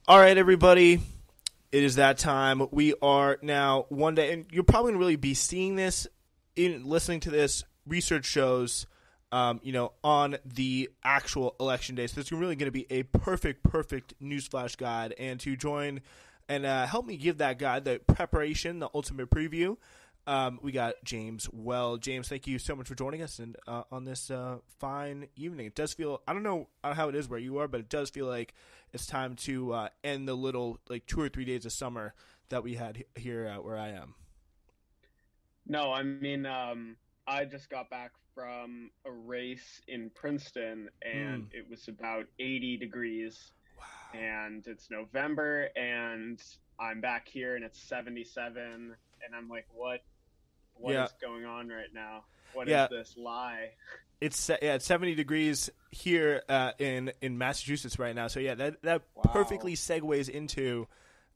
All right, everybody. It is that time. We are now one day, and you're probably going to really be seeing this in listening to this. Research shows, on the actual election day. So it's really going to be a perfect newsflash guide. And to join and help me give that guide, the preparation, the ultimate preview, we got James Weld. James, thank you so much for joining us and on this fine evening. It does feel, I don't know how it is where you are, but it does feel like it's time to end the little 2 or 3 days of summer that we had here where I am. No, I mean, I just got back from a race in Princeton and it was about 80 degrees. Wow. And it's November and I'm back here and it's 77 and I'm like, what is going on right now? What is this lie? It's 70 degrees here in Massachusetts right now. So that Wow. perfectly segues into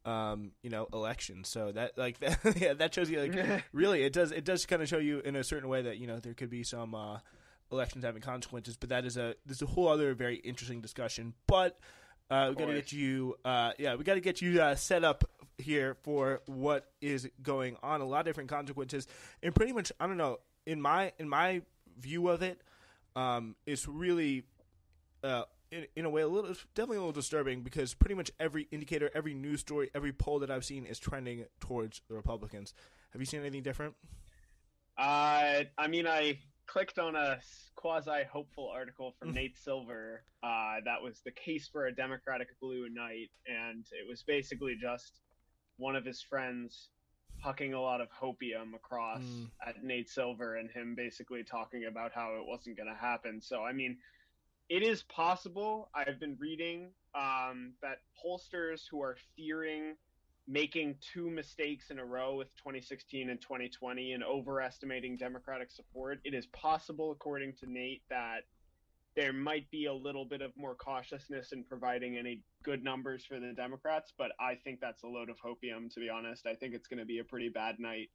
elections. So that shows you really it does kind of show you in a certain way that there could be some elections having consequences. But there's a whole other very interesting discussion. But we got to get you set up here for what is going on. A lot of different consequences, and pretty much I don't know. In my view of it, it's really in a way definitely a little disturbing because pretty much every indicator, every news story, every poll that I've seen is trending towards the Republicans. Have you seen anything different? I mean, I clicked on a quasi-hopeful article from Nate Silver that was the case for a Democratic blue night, and it was basically just one of his friends hucking a lot of hopium across at Nate Silver and him basically talking about how it wasn't going to happen. So, I mean, it is possible. I've been reading that pollsters who are fearing making two mistakes in a row with 2016 and 2020 and overestimating Democratic support, it is possible, according to Nate, that there might be a little bit of more cautiousness in providing any good numbers for the Democrats, but I think that's a load of hopium, to be honest. I think it's going to be a pretty bad night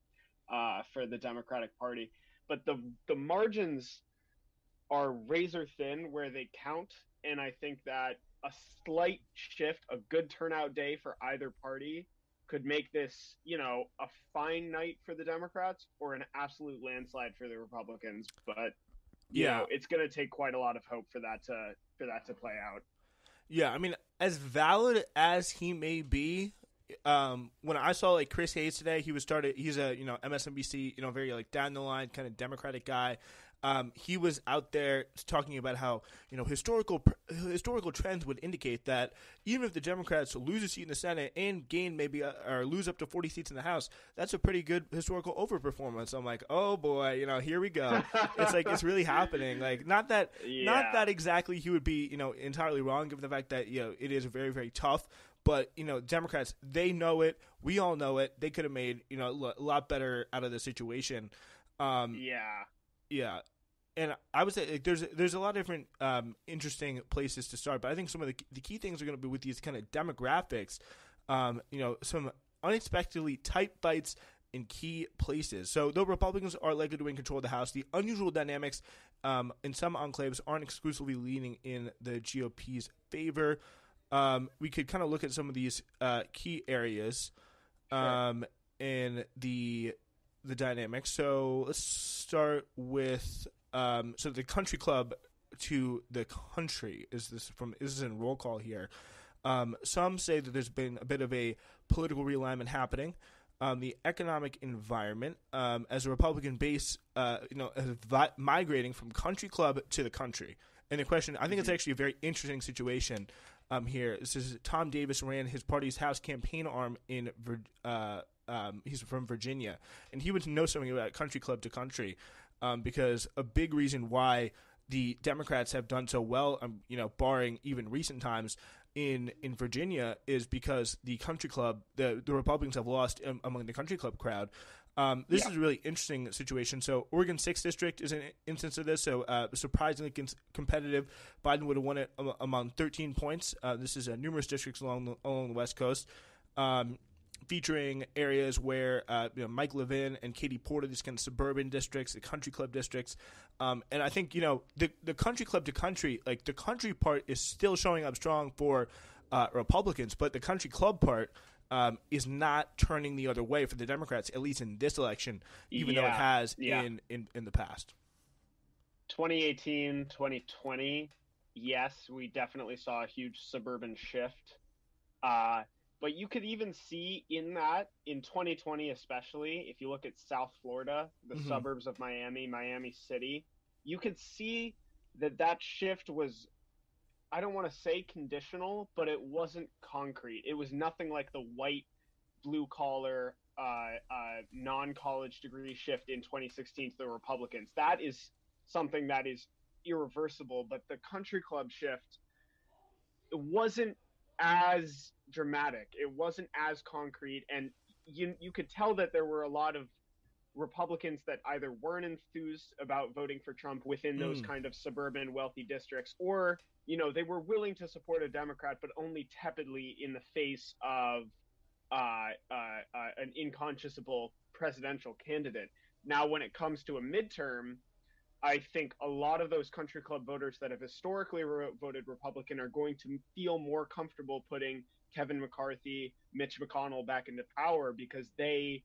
for the Democratic Party. But the margins are razor thin where they count, and I think that a slight shift, a good turnout day for either party could make this, a fine night for the Democrats or an absolute landslide for the Republicans. But it's going to take quite a lot of hope for that to play out. Yeah, I mean, as valid as he may be, when I saw Chris Hayes today, he's a MSNBC, very down the line kind of Democratic guy. He was out there talking about how historical trends would indicate that even if the Democrats lose a seat in the Senate and gain maybe or lose up to 40 seats in the House, that's a pretty good historical overperformance. I'm like, oh boy, here we go. It's it's really happening. Not that exactly he would be entirely wrong given the fact that it is very very tough. But Democrats, they know it. We all know it. They could have made a lot better out of the situation. Yeah. And I would say there's a lot of different interesting places to start, but I think some of the key things are going to be with these kind of demographics, some unexpectedly tight bites in key places. So though Republicans are likely to win control of the House, the unusual dynamics in some enclaves aren't exclusively leaning in the GOP's favor. We could kind of look at some of these key areas in the dynamics. So let's start with the country club to the country. This is in roll call here. Some say that there's been a bit of a political realignment happening. The economic environment as a Republican base, migrating from country club to the country. And the question, I think it's actually a very interesting situation here. This is Tom Davis ran his party's House campaign arm in he's from Virginia, and he would know something about country club to country because a big reason why the Democrats have done so well, barring even recent times in Virginia, is because the country club, the Republicans have lost among the country club crowd. This is a really interesting situation. So Oregon's 6th district is an instance of this. So surprisingly competitive. Biden would have won it among 13 points. This is numerous districts along the West Coast, featuring areas where Mike Levin and Katie Porter, these kind of suburban districts, the country club districts. And I think the country club to country, the country part is still showing up strong for Republicans, but the country club part is not turning the other way for the Democrats, at least in this election, even though it has in the past. 2018, 2020, yes, we definitely saw a huge suburban shift. But you could even see in that, in 2020 especially, if you look at South Florida, the suburbs of Miami, Miami City, you could see that shift was, I don't want to say conditional, but it wasn't concrete. It was nothing like the white, blue-collar, non-college degree shift in 2016 to the Republicans. That is something that is irreversible, but the country club shift, it wasn't as dramatic. It wasn't as concrete, and you could tell that there were a lot of Republicans that either weren't enthused about voting for Trump within those kind of suburban wealthy districts, or they were willing to support a Democrat, but only tepidly in the face of an inconscionable presidential candidate. Now, when it comes to a midterm, I think a lot of those country club voters that have historically voted Republican are going to feel more comfortable putting Kevin McCarthy, Mitch McConnell back into power because they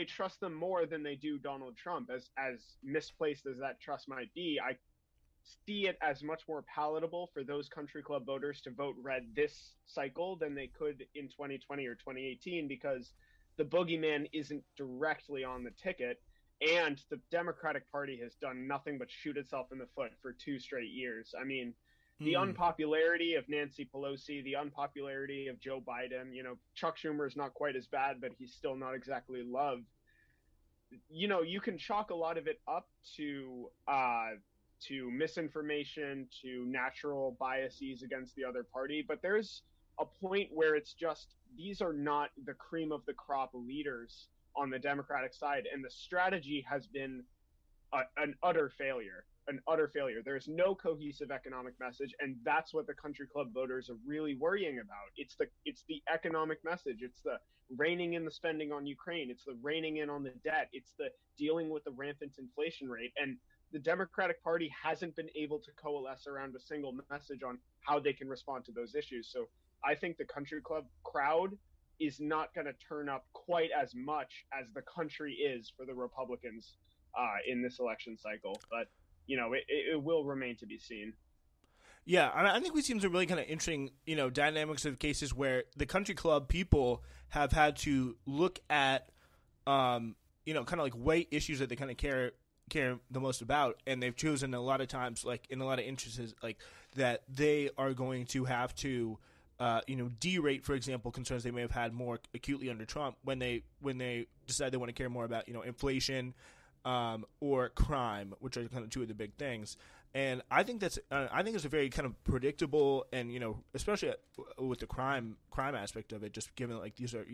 trust them more than they do Donald Trump. As misplaced as that trust might be, I see it as much more palatable for those country club voters to vote red this cycle than they could in 2020 or 2018 because the boogeyman isn't directly on the ticket. And the Democratic Party has done nothing but shoot itself in the foot for 2 straight years. I mean, the unpopularity of Nancy Pelosi, the unpopularity of Joe Biden, Chuck Schumer is not quite as bad, but he's still not exactly loved. You can chalk a lot of it up to misinformation, to natural biases against the other party. But there's a point where it's just, these are not the cream of the crop leaders on the Democratic side, and the strategy has been an utter failure. There's no cohesive economic message, and that's what the country club voters are really worrying about. It's the economic message. It's the reining in the spending on Ukraine. It's the reining in on the debt. It's the dealing with the rampant inflation rate. And the Democratic Party hasn't been able to coalesce around a single message on how they can respond to those issues. So I think the country club crowd is not going to turn up quite as much as the country is for the Republicans in this election cycle. But, it will remain to be seen. Yeah, I think we've seen some really kind of interesting, dynamics of cases where the country club people have had to look at, kind of like weigh issues that they kind of care the most about, and they've chosen a lot of times, like in a lot of instances, like that they are going to have to derate, for example, concerns they may have had more acutely under Trump when they decide they want to care more about, inflation or crime, which are kind of two of the big things. And I think it's a very kind of predictable, and especially with the crime aspect of it, just given like these are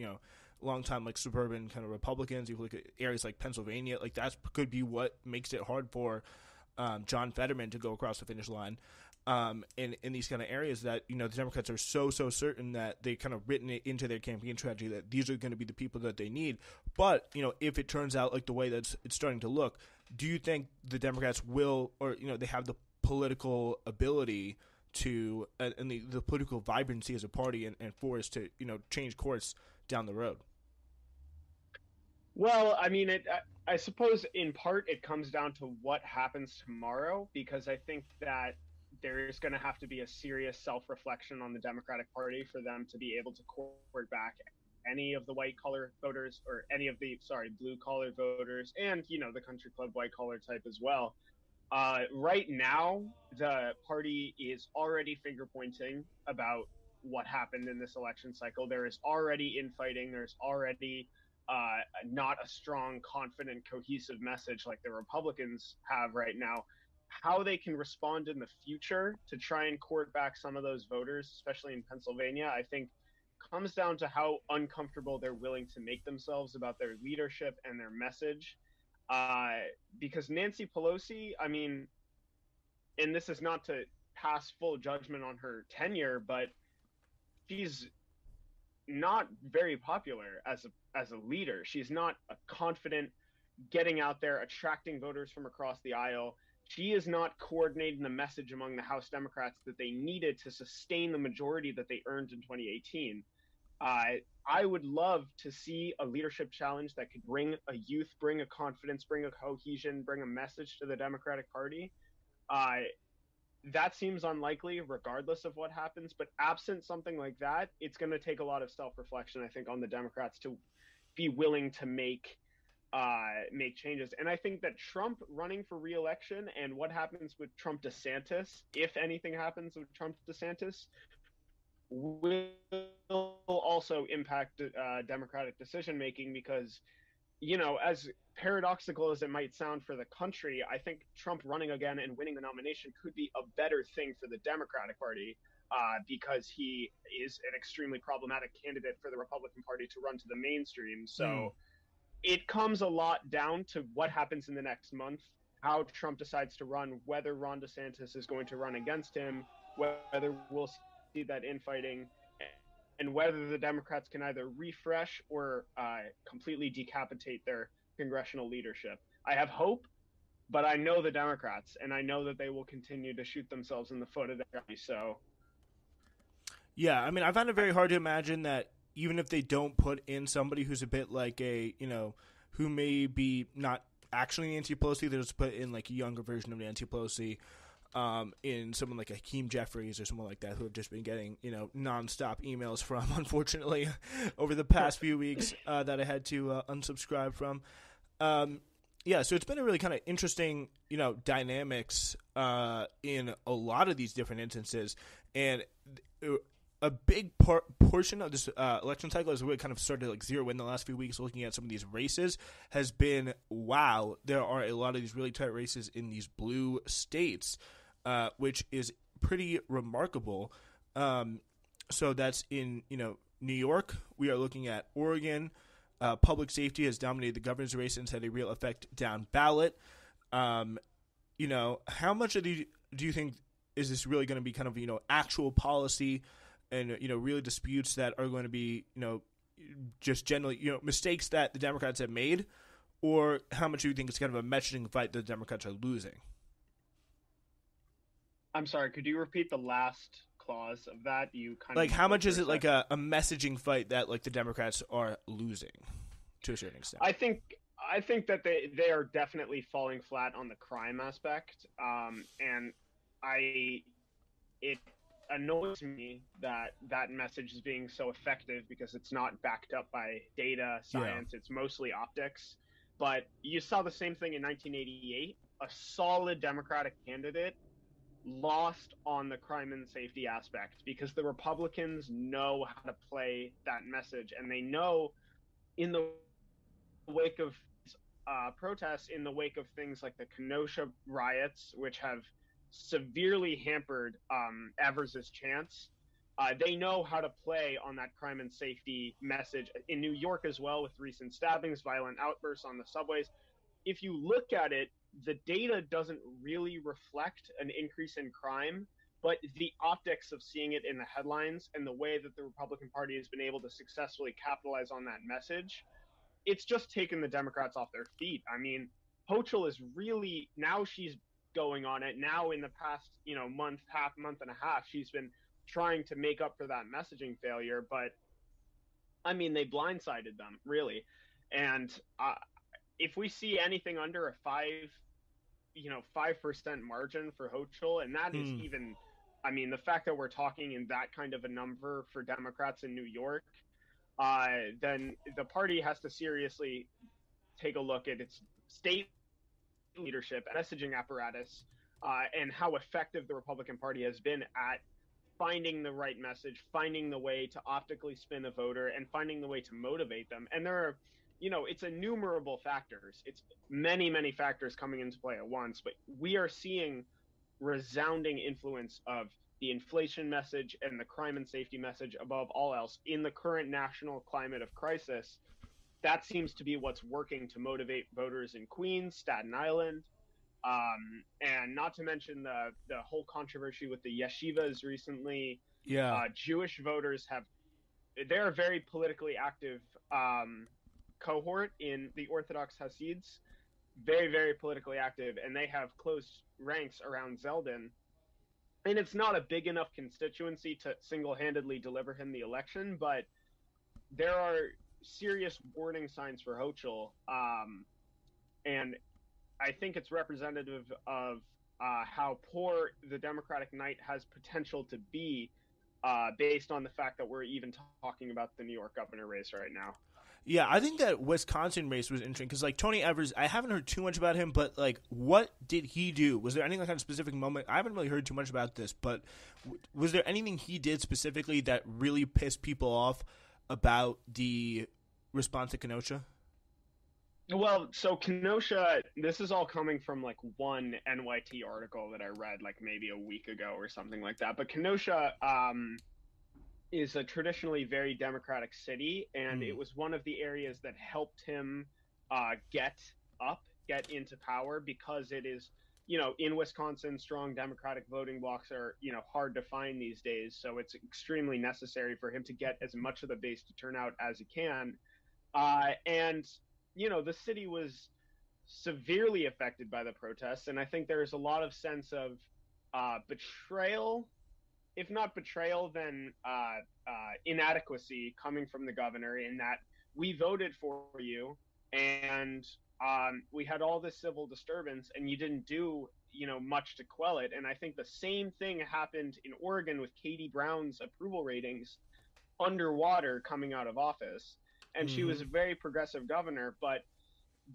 long time like suburban kind of Republicans. You look at areas like Pennsylvania, like that could be what makes it hard for John Fetterman to go across the finish line. In these kind of areas that, the Democrats are so certain that they kind of written it into their campaign strategy that these are going to be the people that they need. But, if it turns out like the way that it's starting to look, do you think the Democrats will, or, they have the political ability to, and the political vibrancy as a party and force to, change course down the road? Well, I mean, I suppose in part it comes down to what happens tomorrow, because I think that there's going to have to be a serious self-reflection on the Democratic Party for them to be able to court back any of the white-collar voters, or any of the, blue-collar voters, and, the country club white-collar type as well. Right now, the party is already finger-pointing about what happened in this election cycle. There is already infighting. There's already not a strong, confident, cohesive message like the Republicans have right now. How they can respond in the future to try and court back some of those voters, especially in Pennsylvania, I think comes down to how uncomfortable they're willing to make themselves about their leadership and their message. Because Nancy Pelosi, I mean, and this is not to pass full judgment on her tenure, but she's not very popular as a leader. She's not a confident, getting out there, attracting voters from across the aisle. she is not coordinating the message among the House Democrats that they needed to sustain the majority that they earned in 2018. I would love to see a leadership challenge that could bring a youth, bring a confidence, bring a cohesion, bring a message to the Democratic Party. Uh, that seems unlikely regardless of what happens, but absent something like that, it's going to take a lot of self-reflection, I think, on the Democrats to be willing to make changes. And I think that Trump running for re-election and what happens with Trump DeSantis, if anything happens with Trump DeSantis, will also impact Democratic decision making because, as paradoxical as it might sound for the country, I think Trump running again and winning the nomination could be a better thing for the Democratic Party because he is an extremely problematic candidate for the Republican Party to run to the mainstream. So it comes a lot down to what happens in the next month, how Trump decides to run, whether Ron DeSantis is going to run against him, whether we'll see that infighting, and whether the Democrats can either refresh or completely decapitate their congressional leadership. I have hope, but I know the Democrats, and I know that they will continue to shoot themselves in the foot of their. So, yeah, I mean, I find it very hard to imagine that even if they don't put in somebody who's a bit like who may be not actually Nancy Pelosi, they'll just put in like a younger version of Nancy Pelosi, in someone like Hakeem Jeffries or someone like that who have just been getting, nonstop emails from, unfortunately, over the past few weeks that I had to unsubscribe from. Yeah, so it's been a really kind of interesting, dynamics in a lot of these different instances. And a big portion of this election cycle has really kind of started to like zero in the last few weeks looking at some of these races has been, wow, there are a lot of these really tight races in these blue states, which is pretty remarkable. So that's in, New York. We are looking at Oregon. Public safety has dominated the governor's race and had a real effect down ballot. How much of do you think is this really going to be kind of, actual policy and, really disputes that are going to be, just generally, mistakes that the Democrats have made? Or how much do you think it's kind of a messaging fight that the Democrats are losing? I'm sorry, could you repeat the last clause of that? You kind like, of how much is it like a messaging fight that like the Democrats are losing to a certain extent? I think that they are definitely falling flat on the crime aspect, and it annoys me that message is being so effective because it's not backed up by data, science. Yeah. It's mostly optics. But you saw the same thing in 1988. A solid Democratic candidate lost on the crime and safety aspect because the Republicans know how to play that message, and they know in the wake of protests, in the wake of things like the Kenosha riots, which have severely hampered Evers' chance, they know how to play on that crime and safety message in New York as well, with recent stabbings, violent outbursts on the subways. If you look at it, the data doesn't really reflect an increase in crime, but the optics of seeing it in the headlines and the way that the Republican Party has been able to successfully capitalize on that message, it's just taken the Democrats off their feet. I mean, Hochul is really, now she's going on it. Now in the past, month and a half, she's been trying to make up for that messaging failure, but I mean, they blindsided them, really. And if we see anything under a 5% margin for Hochul, and that is even, I mean, the fact that we're talking in that kind of a number for Democrats in New York, then the party has to seriously take a look at its state leadership, messaging apparatus, and how effective the Republican Party has been at finding the right message, finding the way to optically spin a voter, and finding the way to motivate them. And there are, it's innumerable factors. It's many, many factors coming into play at once, but we are seeing resounding influence of the inflation message and the crime and safety message above all else in the current national climate of crisis. That seems to be what's working to motivate voters in Queens, Staten Island, and not to mention the whole controversy with the yeshivas recently. Yeah, Jewish voters they're a very politically active cohort in the Orthodox Hasids. very, very politically active, and they have close ranks around Zeldin. And it's not a big enough constituency to single-handedly deliver him the election, but there are serious warning signs for Hochul, and I think it's representative of how poor the Democratic night has potential to be, based on the fact that we're even talking about the New York governor race right now. Yeah, I think that Wisconsin race was interesting because, like, Tony Evers, I haven't heard too much about him, but, like, what did he do? Was there any kind of specific moment? I haven't really heard too much about this, but was there anything he did specifically that really pissed people off about the response to Kenosha? Well, so Kenosha, this is all coming from like one NYT article that I read like maybe a week ago or something like that. But Kenosha is a traditionally very democratic city, and it was one of the areas that helped him get into power, because it is, in Wisconsin, strong Democratic voting blocks are, hard to find these days. So it's extremely necessary for him to get as much of the base to turn out as he can. And the city was severely affected by the protests, and I think there's a lot of sense of betrayal, if not betrayal, then inadequacy coming from the governor, in that we voted for you, and we had all this civil disturbance, and you didn't do much to quell it. And I think the same thing happened in Oregon with Katie Brown's approval ratings underwater coming out of office. And she was a very progressive governor, but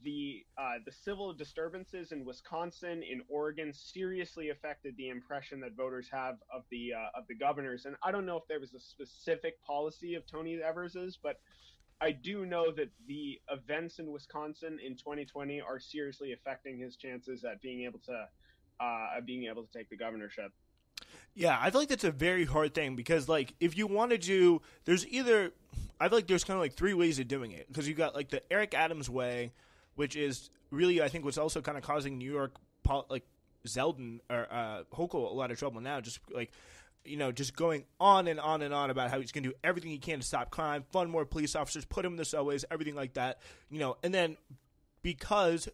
the civil disturbances in Wisconsin, in Oregon, seriously affected the impression that voters have of the governors. And I don't know if there was a specific policy of Tony Evers's, but I do know that the events in Wisconsin in 2020 are seriously affecting his chances at being able to take the governorship. Yeah, I feel like that's a very hard thing because, like, if you want to do, there's either, I feel like there's kind of like three ways of doing it, because you got like the Eric Adams way, which is really, I think, what's also kind of causing New York, like Zeldin or Hochul a lot of trouble now, just like, just going on and on and on about how he's going to do everything he can to stop crime, fund more police officers, put him in the subways, everything like that, and then because,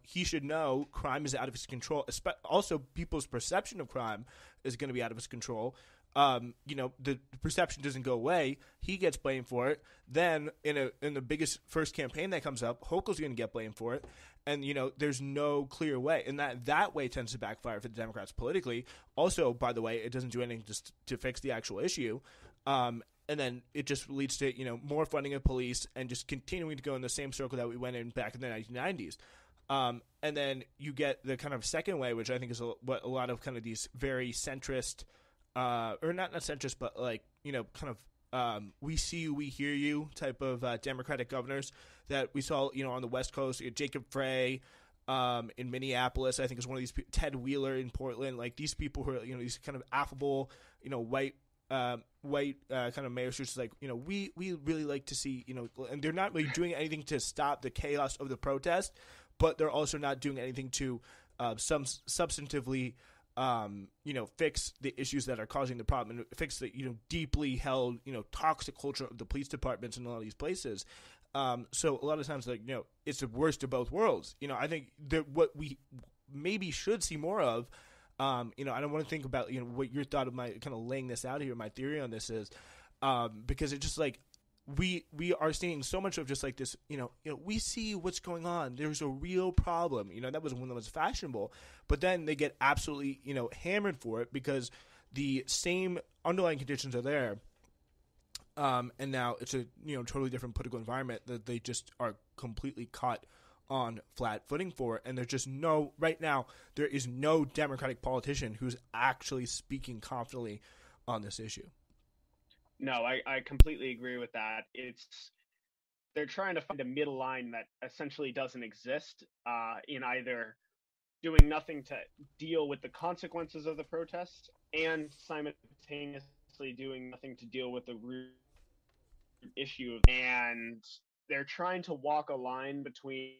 he should know crime is out of his control. Also, people's perception of crime is going to be out of his control. The perception doesn't go away. He gets blamed for it. Then in the biggest first campaign that comes up, Hochul's going to get blamed for it. And, there's no clear way. And that way tends to backfire for the Democrats politically. Also, by the way, it doesn't do anything just to fix the actual issue. And then it just leads to, more funding of police and just continuing to go in the same circle that we went in back in the 1990s. And then you get the kind of second way, which I think is what a lot of kind of these very centrist, or not centrist, but like, kind of we see you, we hear you type of Democratic governors that we saw, on the West Coast. Jacob Frey in Minneapolis, I think, is one of these Ted Wheeler in Portland. Like, these people who are, these kind of affable, white kind of mayors who's like, we really like to see, and they're not really doing anything to stop the chaos of the protest, but they're also not doing anything to substantively fix the issues that are causing the problem, and fix the, deeply held, toxic culture of the police departments in all these places. So a lot of times, like, it's the worst of both worlds. I think that what we maybe should see more of, I don't want to think about, what your thought of my kind of laying this out here, my theory on this is, because it's just like, we are seeing so much of just like this, we see what's going on. There's a real problem. That was one that was fashionable, but then they get absolutely, hammered for it because the same underlying conditions are there. And now it's a, totally different political environment that they just are completely caught on flat footing for. And there's just right now, there is no Democratic politician who's actually speaking confidently on this issue. No, I completely agree with that. They're trying to find a middle line that essentially doesn't exist, in either doing nothing to deal with the consequences of the protests and simultaneously doing nothing to deal with the root issue. And they're trying to walk a line between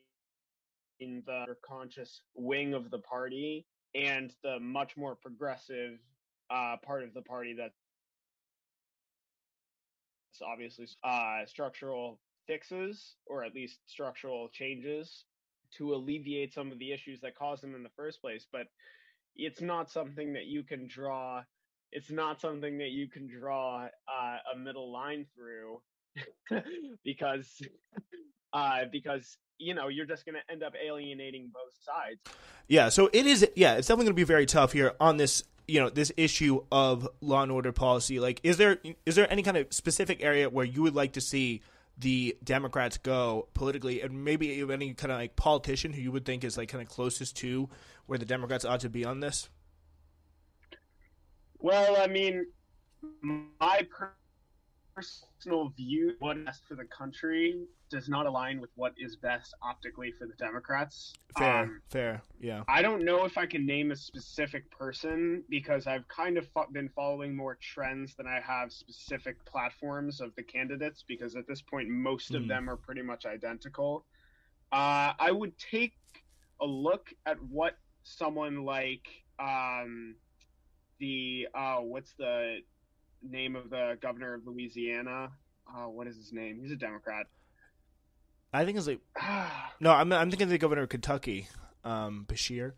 the conscious wing of the party and the much more progressive part of the party that's obviously structural fixes, or at least structural changes to alleviate some of the issues that caused them in the first place. But it's not something that you can draw. It's not something that you can draw a middle line through, because you're just going to end up alienating both sides. Yeah, so it is. Yeah, it's definitely going to be very tough here on this. This issue of law and order policy. Like, is there any kind of specific area where you would like to see the Democrats go politically, and maybe any kind of like politician who you would think is like kind of closest to where the Democrats ought to be on this? Well, I mean, my personal view of what is best for the country does not align with what is best optically for the Democrats. Fair, yeah. I don't know if I can name a specific person, because I've kind of been following more trends than I have specific platforms of the candidates, because at this point most of them are pretty much identical. I would take a look at what someone like what's the name of the governor of Louisiana? What is his name? He's a Democrat. I think it's like no, I'm thinking of the governor of Kentucky, Bashir.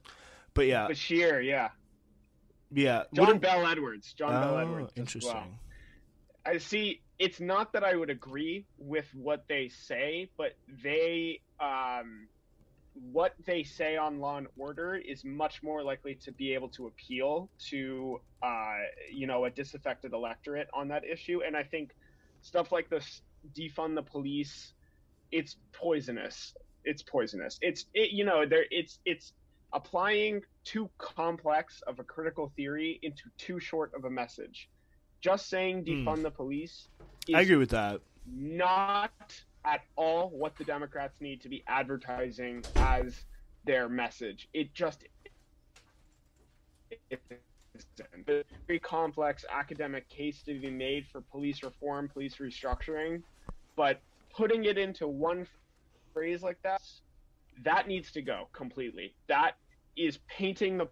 But yeah, Bashir, yeah. John Bell Edwards. Bell Edwards. Interesting. Well. I see. It's not that I would agree with what they say, but what they say on Law and Order is much more likely to be able to appeal to a disaffected electorate on that issue. And I think stuff like this, defund the police, it's poisonous. It's applying too complex of a critical theory into too short of a message. Just saying defund the police I agree with that. Not at all what the Democrats need to be advertising as their message. It's a very complex academic case to be made for police reform, police restructuring, but putting it into one phrase like that needs to go completely. That is painting the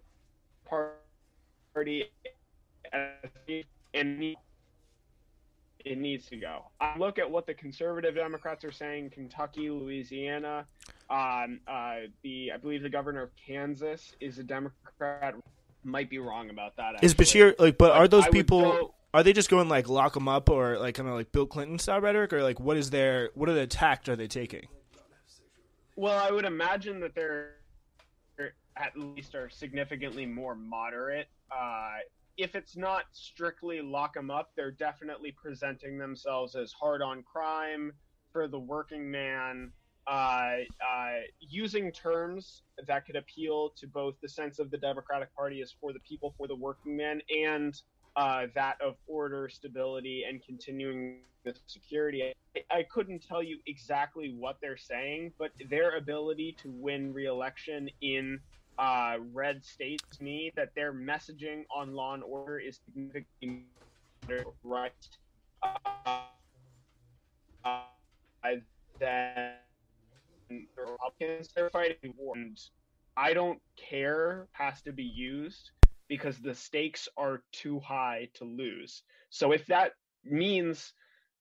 party and it needs to go. I look at what the conservative Democrats are saying, Kentucky, Louisiana. I believe the governor of Kansas is a Democrat. Might be wrong about that. Actually. Is Bashir but are those people? Are they just going like lock them up, or like kind of like Bill Clinton style rhetoric, or like what are the tact are they taking? Well, I would imagine that they're at least are significantly more moderate. If it's not strictly lock them up, they're definitely presenting themselves as hard on crime for the working man, using terms that could appeal to both the sense of the Democratic Party as for the people, for the working man, and that of order, stability, and continuing the security. I couldn't tell you exactly what they're saying, but their ability to win re-election in red states to me that their messaging on law and order is significantly right than the Republicans. They're fighting war, and I don't care has to be used because the stakes are too high to lose. So if that means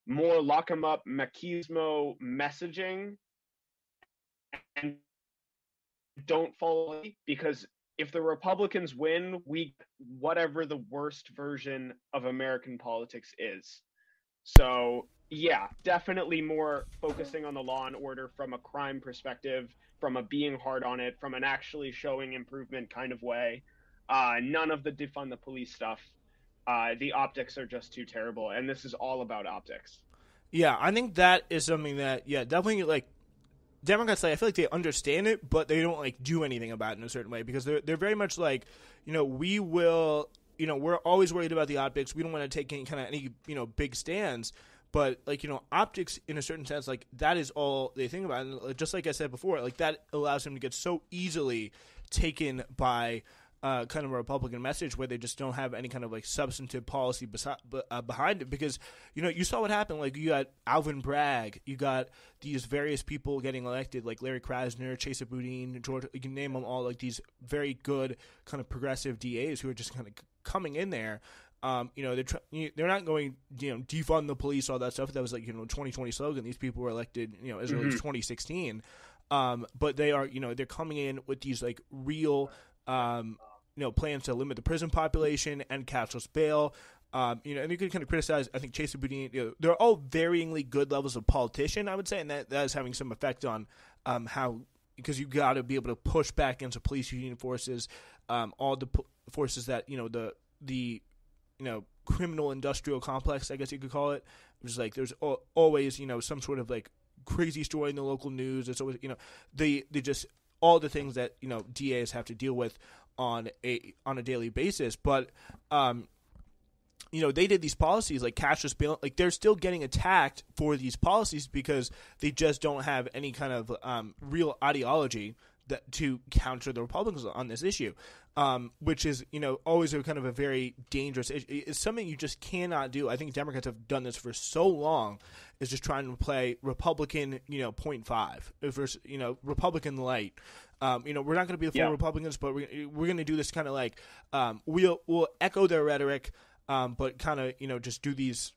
more lock 'em up machismo messaging, and don't follow, because if the Republicans win, we whatever the worst version of American politics is. So yeah, definitely more focusing on the law and order from a crime perspective, from a being hard on it, from an actually showing improvement kind of way. None of the defund the police stuff. The optics are just too terrible, and this is all about optics. Yeah, I think that is something that definitely like Democrats, I feel like they understand it, but they don't like do anything about it in a certain way, because they're very much like, we will, we're always worried about the optics. We don't want to take any big stands, but like, optics in a certain sense, like that is all they think about. And just like I said before, like that allows them to get so easily taken by kind of a Republican message where they just don't have any kind of like substantive policy behind it, because you saw what happened. Like you got Alvin Bragg, you got these various people getting elected, like Larry Krasner, Chesa Boudin, George. You can name them all. Like these very good kind of progressive DAs who are just kind of coming in there. They're not going defund the police, all that stuff. That was like 2020 slogan. These people were elected as early as 2016. But they are, they're coming in with these like real, plans to limit the prison population and cashless bail. And you can kind of criticize, I think, Chase and Boudin. They're all varyingly good levels of politician, I would say, and that is having some effect on how, because you got to be able to push back into police union forces, all the forces that the criminal industrial complex, I guess you could call it. It's like there's always some sort of like crazy story in the local news. It's always they just all the things that DAs have to deal with on a daily basis, but they did these policies like cashless bail. Like they're still getting attacked for these policies because they just don't have any kind of real ideology to counter the Republicans on this issue, which is always a kind of a very dangerous issue. It's something you just cannot do. I think Democrats have done this for so long, is just trying to play Republican 0.5 versus Republican light. We're not going to be the full Republicans, but we're going to do this kind of like we'll echo their rhetoric. But kind of, just do these,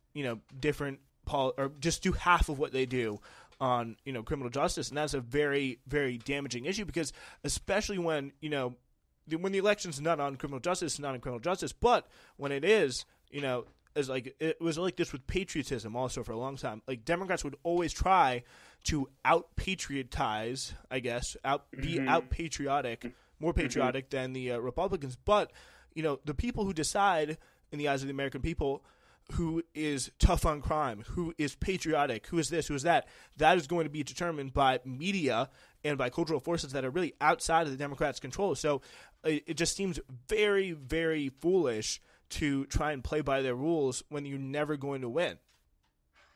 different or just do half of what they do on, criminal justice. And that's a very, very damaging issue because especially when, when the election's not on criminal justice, it's not on criminal justice. But when it is, it's like it was like this with patriotism also for a long time. Like Democrats would always try to out-patriotize, I guess, be out-patriotic, more patriotic than the Republicans. But, the people who decide – in the eyes of the American people, who is tough on crime, who is patriotic, who is this, who is that, that is going to be determined by media and by cultural forces that are really outside of the Democrats' control. So it just seems very, very foolish to try and play by their rules when you're never going to win,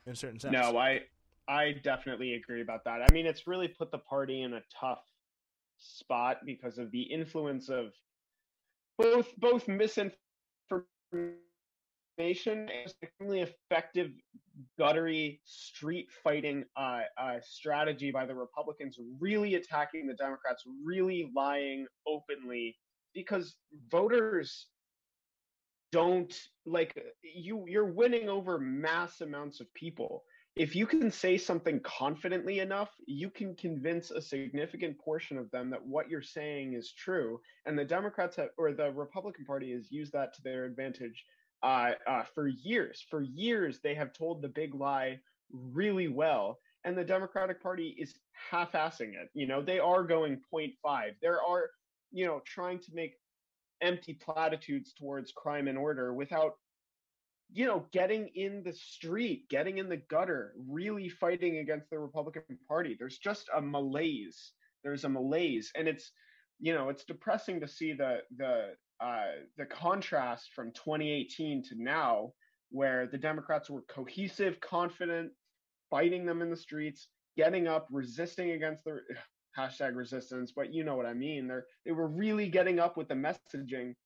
in a certain sense. No, I definitely agree about that. I mean, it's really put the party in a tough spot because of the influence of both misinformation and extremely effective guttery street fighting strategy by the Republicans, really attacking the Democrats, really lying openly, because voters don't like you're winning over mass amounts of people. If you can say something confidently enough, you can convince a significant portion of them that what you're saying is true. And the Democrats or the Republican Party has used that to their advantage for years. For years, they have told the big lie really well. And the Democratic Party is half-assing it. They are going 0.5. There are, trying to make empty platitudes towards crime and order without getting in the street, getting in the gutter, really fighting against the Republican Party. There's just a malaise. There's a malaise, and it's depressing to see the contrast from 2018 to now, where the Democrats were cohesive, confident, fighting them in the streets, getting up, resisting against the hashtag resistance, but you know what I mean. They were really getting up with the messaging.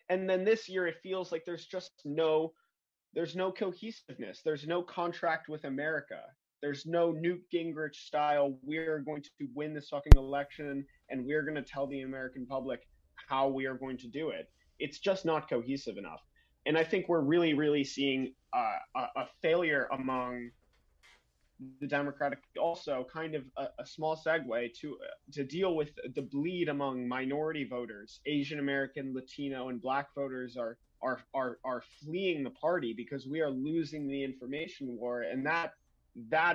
And then this year, it feels like there's no cohesiveness. There's no contract with America. There's no Newt Gingrich style, we're going to win this fucking election and we're going to tell the American public how we are going to do it. It's just not cohesive enough. And I think we're really, really seeing a failure among the Democratic, also kind of a small segue to deal with the bleed among minority voters. Asian American, Latino, and Black voters are fleeing the party because we are losing the information war, and that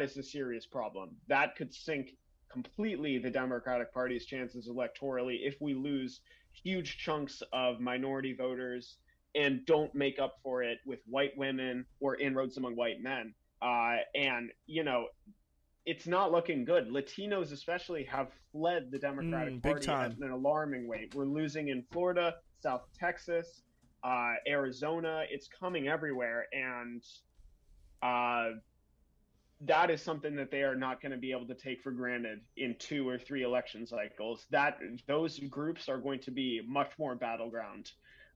is a serious problem. That could sink completely the Democratic Party's chances electorally if we lose huge chunks of minority voters and don't make up for it with white women or inroads among white men. And it's not looking good. Latinos especially have fled the Democratic Party at an alarming rate. We're losing in Florida, South Texas, Arizona. It's coming everywhere, and that is something that they are not going to be able to take for granted in 2 or 3 election cycles. Those groups are going to be much more battleground,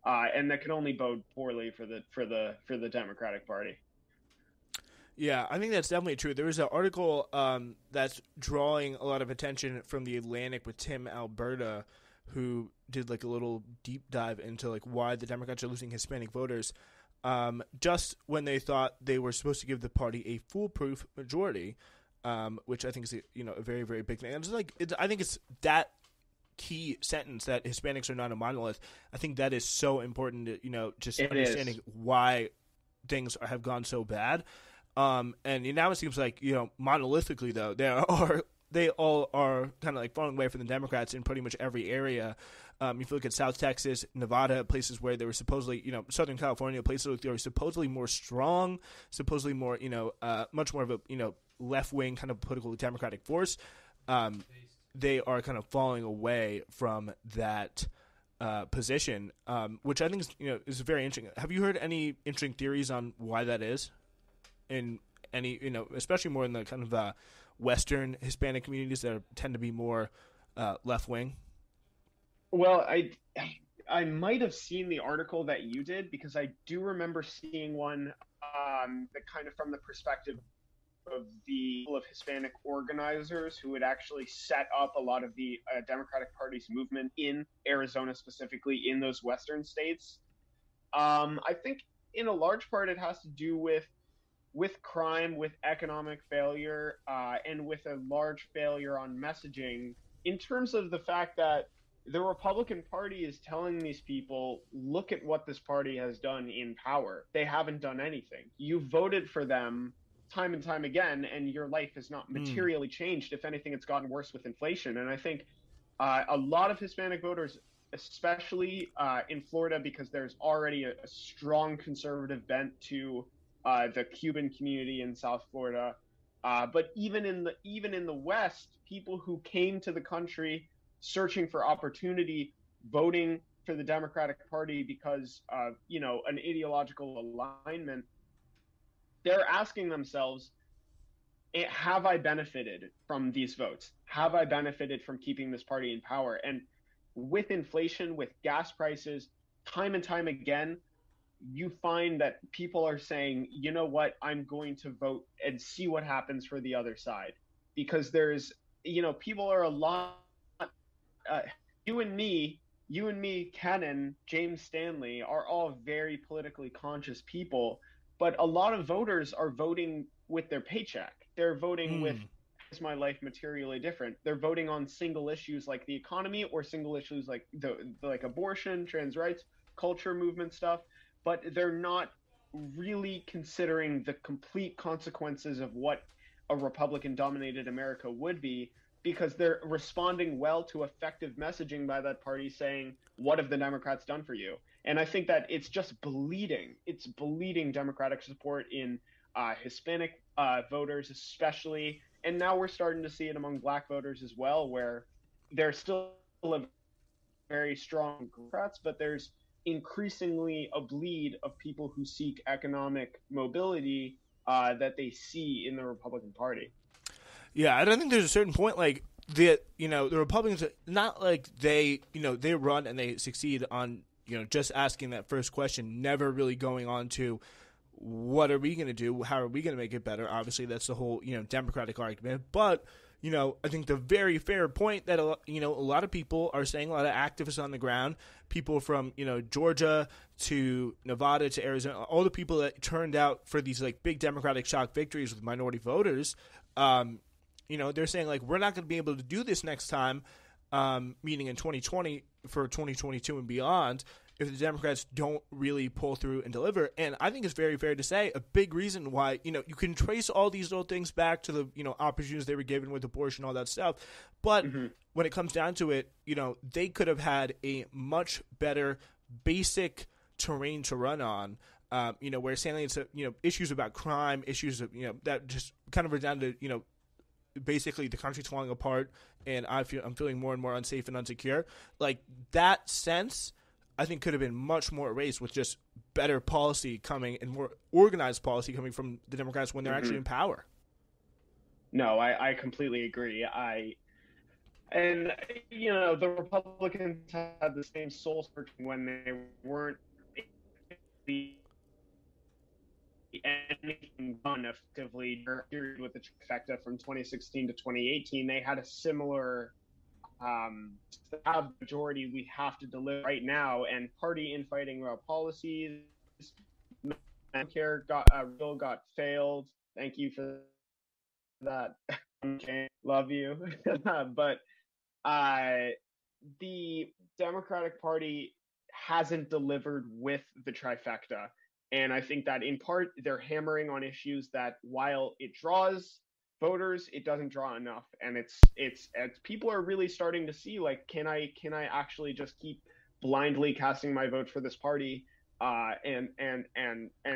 and that can only bode poorly for the Democratic Party. Yeah, I think that's definitely true. There was an article that's drawing a lot of attention from The Atlantic with Tim Alberta, who did like a little deep dive into like why the Democrats are losing Hispanic voters. Just when they thought they were supposed to give the party a foolproof majority, which I think is a very, very big thing. And I think it's that key sentence that Hispanics are not a monolith. I think that is so important to, just It understanding is. why things have gone so bad. And now it seems like, monolithically though, they all are kind of like falling away from the Democrats in pretty much every area. If you look at South Texas, Nevada, places where they were supposedly, Southern California, places where they were supposedly more strong, supposedly more, much more of a, left wing kind of political Democratic force. They are kind of falling away from that position, which I think is very interesting. Have you heard any interesting theories on why that is? In any, especially more in the kind of Western Hispanic communities that tend to be more left wing. Well, I might have seen the article that you did because I do remember seeing one that kind of from the perspective of the of Hispanic organizers who had actually set up a lot of the Democratic Party's movement in Arizona, specifically in those Western states. I think in a large part it has to do with crime, with economic failure, and with a large failure on messaging in terms of the fact that the Republican Party is telling these people, look at what this party has done in power. They haven't done anything. You voted for them time and time again, and your life has not materially changed. If anything, it's gotten worse with inflation. And I think a lot of Hispanic voters, especially in Florida, because there's already a strong conservative bent to the Cuban community in South Florida. But even in the West, people who came to the country searching for opportunity, voting for the Democratic Party because of an ideological alignment, they're asking themselves, have I benefited from these votes? Have I benefited from keeping this party in power? And with inflation, with gas prices, time and time again, you find that people are saying, you know what, I'm going to vote and see what happens for the other side. Because there's, people are a lot, uh, you and me, Ken, James Stanley are all very politically conscious people, but a lot of voters are voting with their paycheck. They're voting with, is my life materially different? They're voting on single issues like the economy or single issues like like abortion, trans rights, culture movement stuff, but they're not really considering the complete consequences of what a Republican-dominated America would be, because they're responding well to effective messaging by that party saying, what have the Democrats done for you? And I think that it's just bleeding. It's bleeding Democratic support in Hispanic voters especially. And now we're starting to see it among Black voters as well, where there's still a very strong Democrats, but there's increasingly a bleed of people who seek economic mobility that they see in the Republican Party. Yeah, I don't think there's a certain point like the Republicans, not like they run and they succeed on just asking that first question, never really going on to what are we going to do, how are we going to make it better. Obviously that's the whole Democratic argument, but I think the very fair point that a lot of people are saying, a lot of activists on the ground, people from Georgia to Nevada to Arizona, all the people that turned out for these like big Democratic shock victories with minority voters, they're saying like we're not going to be able to do this next time, meaning in 2020 for 2022 and beyond, if the Democrats don't really pull through and deliver. And I think it's very fair to say a big reason why, you can trace all these little things back to the, opportunities they were given with abortion, all that stuff. But when it comes down to it, they could have had a much better basic terrain to run on, where saying it's, issues about crime, issues of, that just kind of are down to, basically the country's falling apart and I'm feeling more and more unsafe and insecure. Like that sense, I think could have been much more erased with just better policy coming and more organized policy coming from the Democrats when they're actually in power. No, I completely agree. The Republicans had the same soul searching when they weren't anything done effectively during the period with the trifecta from 2016 to 2018. They had a similar to have the majority, we have to deliver right now, and party infighting about policies. Medicare bill got failed. Thank you for that. Okay, love you. But the Democratic Party hasn't delivered with the trifecta. And I think that in part they're hammering on issues that while it draws voters, it doesn't draw enough. And it's people are really starting to see, like, can I actually just keep blindly casting my vote for this party and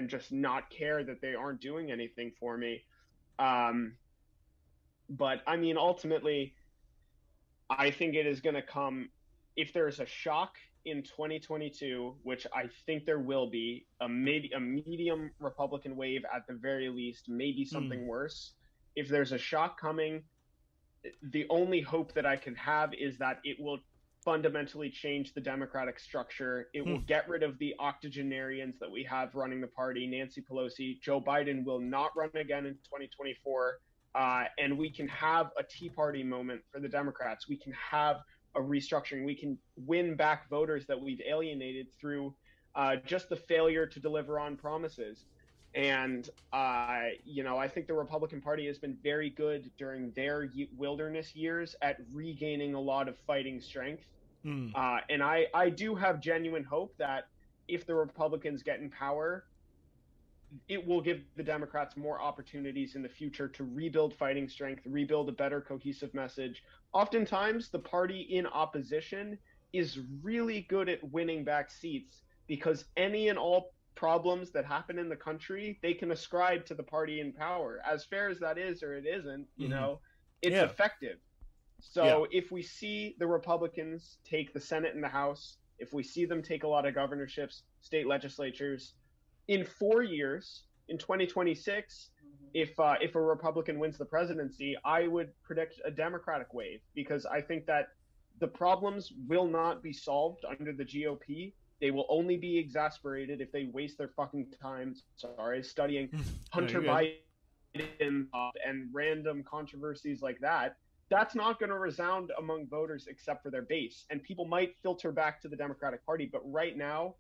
just not care that they aren't doing anything for me. But I mean, ultimately, I think it is going to come if there's a shock in 2022, which I think there will be, a medium Republican wave at the very least, maybe something worse. If there's a shock coming, the only hope that I can have is that it will fundamentally change the Democratic structure. It will get rid of the octogenarians that we have running the party, Nancy Pelosi. Joe Biden will not run again in 2024. And we can have a Tea Party moment for the Democrats. We can have a restructuring. We can win back voters that we've alienated through just the failure to deliver on promises. And, I think the Republican Party has been very good during their wilderness years at regaining a lot of fighting strength. And I do have genuine hope that if the Republicans get in power, it will give the Democrats more opportunities in the future to rebuild fighting strength, rebuild a better cohesive message. Oftentimes, the party in opposition is really good at winning back seats because any and all problems that happen in the country, they can ascribe to the party in power. As fair as that is or it isn't, it's effective. So if we see the Republicans take the Senate and the House, if we see them take a lot of governorships, state legislatures, in 4 years, in 2026, if a Republican wins the presidency, I would predict a Democratic wave because I think that the problems will not be solved under the GOP. They will only be exacerbated if they waste their fucking time, studying Hunter Biden and random controversies like that. That's not going to resound among voters except for their base. And people might filter back to the Democratic Party, but right now,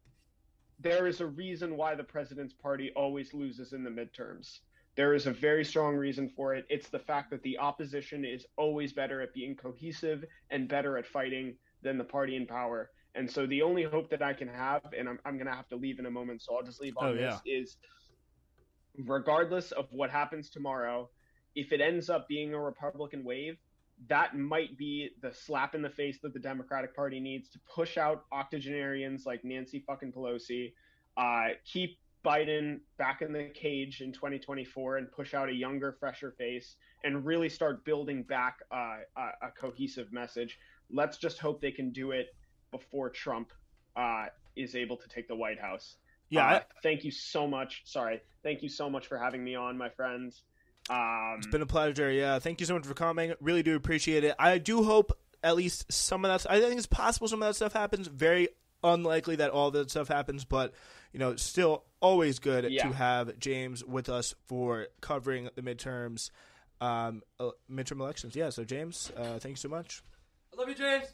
there is a reason why the president's party always loses in the midterms. There is a very strong reason for it. It's the fact that the opposition is always better at being cohesive and better at fighting than the party in power. And so the only hope that I can have, and I'm going to have to leave in a moment, so I'll just leave on this, is regardless of what happens tomorrow, if it ends up being a Republican wave, that might be the slap in the face that the Democratic Party needs to push out octogenarians like Nancy fucking Pelosi, keep Biden back in the cage in 2024 and push out a younger, fresher face and really start building back a cohesive message. Let's just hope they can do it before Trump is able to take the White House. Thank you so much. Thank you so much for having me on, my friends. It's been a pleasure. Yeah, thank you so much for coming. Really do appreciate it. I do hope at least some of that. I think it's possible some of that stuff happens. Very unlikely that all that stuff happens, but still always good to have James with us for covering the midterm elections. Yeah. So James, thank you so much. I love you, James.